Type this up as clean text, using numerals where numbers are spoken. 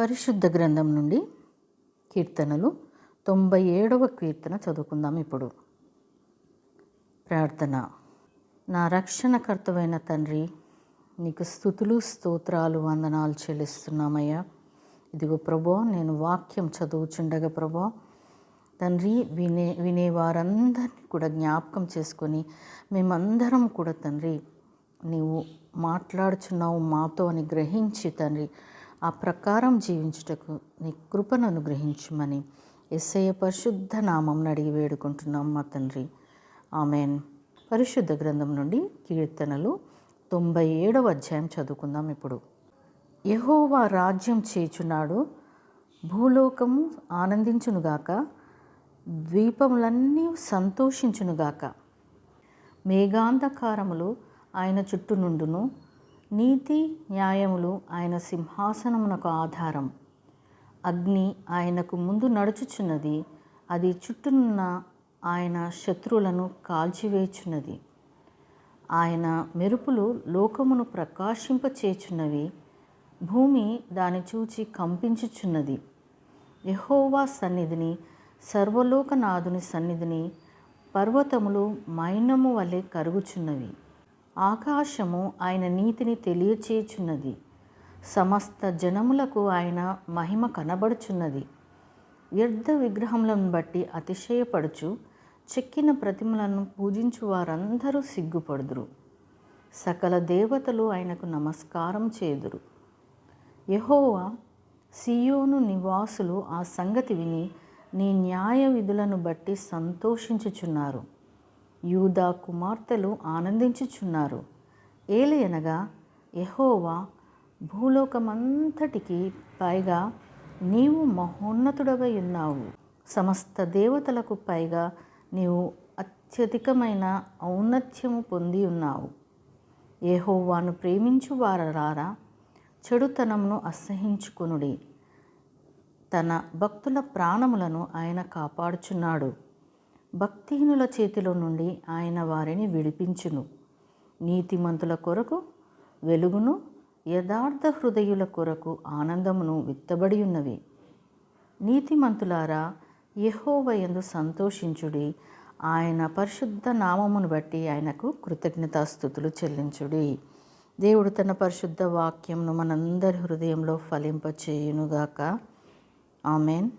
పరిశుద్ధ గ్రంథం నుండి కీర్తనలు 97వ కీర్తన చదువుకుందాం. ఇప్పుడు ప్రార్థన. నా రక్షణకర్తవైన తండ్రి, నీకు స్తుతులు స్తోత్రాలు వందనాలు చెల్లిస్తున్నామయ్యా. ఇదిగో ప్రభా, నేను వాక్యం చదువుచుండగా ప్రభా తండ్రి, వినేవారందరినీ కూడా జ్ఞాపకం చేసుకొని మేమందరం కూడా తండ్రి నీవు మాట్లాడుచున్నావు మాతో అని గ్రహించి తండ్రి ఆ ప్రకారం జీవించుటకు నీ కృపను అనుగ్రహించమని యేసయ్య పరిశుద్ధ నామం అడిగి వేడుకుంటున్నాం మా తండ్రి. ఆమెన్. పరిశుద్ధ గ్రంథం నుండి కీర్తనలు 97వ అధ్యాయం చదువుకుందాం. ఇప్పుడు యెహోవా రాజ్యం చేయుచున్నాడు, భూలోకము ఆనందించునుగాక, ద్వీపములన్నీ సంతోషించునుగాక. మేఘాంధకారములు ఆయన చుట్టూ నుండును, నీతి న్యాయములు ఆయన సింహాసనమునకు ఆధారం. అగ్ని ఆయనకు ముందు నడుచుచున్నది, అది చుట్టూనున్న ఆయన శత్రువులను కాల్చివేచున్నది. ఆయన మెరుపులు లోకమును ప్రకాశింపచేచున్నవి, భూమి దాని చూచి కంపించుచున్నది. యెహోవా సన్నిధిని, సర్వలోకనాథుని సన్నిధిని పర్వతములు మైనము వలె కరుగుచున్నవి. ఆకాశము ఆయన నీతిని తెలియచేయుచున్నది, సమస్త జనములకు ఆయన మహిమ కనబడుచున్నది. వ్యర్థ విగ్రహములను బట్టి అతిశయపడుచు చెక్కిన ప్రతిమలను పూజించు వారందరూ సిగ్గుపడుదురు. సకల దేవతలు ఆయనకు నమస్కారం చేదురు. యెహోవా, సీయోను నివాసులు ఆ సంగతి విని నీ న్యాయ విధులను బట్టి సంతోషించుచున్నారు. యూదా కుమార్తెలు ఆనందించుచున్నారు. ఏలయనగా యెహోవా, భూలోకమంతటికి పైగా నీవు మహోన్నతుడవై ఉన్నావు. సమస్త దేవతలకు పైగా నీవు అత్యధికమైన ఔన్నత్యము పొంది ఉన్నావు. యెహోవాను ప్రేమించు వారలారా, చెడుతనమును అసహించుకొనుడి. తన భక్తుల ప్రాణములను ఆయన కాపాడుచున్నాడు. భక్తిహీనుల చేతిలో నుండి ఆయన వారిని విడిపించును. నీతిమంతుల కొరకు వెలుగును, యథార్థ హృదయుల కొరకు ఆనందమును విత్తబడి ఉన్నవి. నీతిమంతులారా, యెహోవా యందు సంతోషించుడి. ఆయన పరిశుద్ధ నామమును బట్టి ఆయనకు కృతజ్ఞతాస్తుతులు చెల్లించుడి. దేవుడు తన పరిశుద్ధ వాక్యంను మనందరి హృదయంలో ఫలింపచేయునుగాక. ఆమెన్.